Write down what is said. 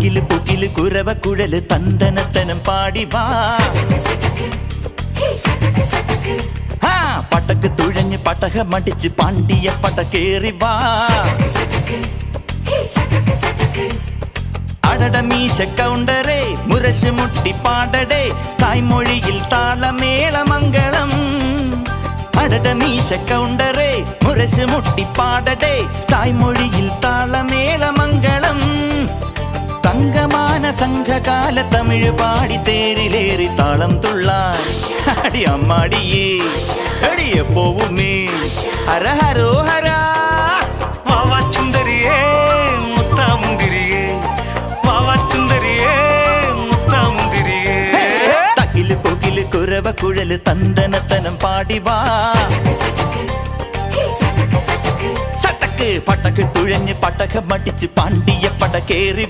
തക്കില് പുകില് കുരവ കുഴല് തന്തനത്തനം പാടി വാ. പടക്ക് തുഴഞ്ഞ് പടക മടിച്ച് പാണ്ടിയ പടക്കേറി വാ. അടട മീശ കൗണ്ടറേ മുരശ് മുട്ടി പാടടേ തായ്മൊഴിയിൽ താളമേളമംഗളം. അടട മീശ കൗണ്ടറേ മുരശ് മുട്ടി പാടടേ തായ്മൊഴിയിൽ താളമേളമംഗളം. തങ്കമാന സംഘകാല തമിഴ് പാടി തേരിലേറി താളം തുള്ളാൻ അടി അമ്മാടിയേ അടിയ പോവുമേ ഹര ഹരോ ഹരാ. വാവാ ചുന്ദരിയേ മുത്താമുന്തിരിയേ വാവാ ചുന്ദരിയേ മുത്താമുന്തിരിയേ. തകില് പുകില് കുരവ കുഴല് തന്തനത്തനം പാടി വാ. സട്ടക്ക് പടക്ക് തുഴഞ്ഞ് പടക മടിച്ച് പാണ്ടിയ പടക്കേറി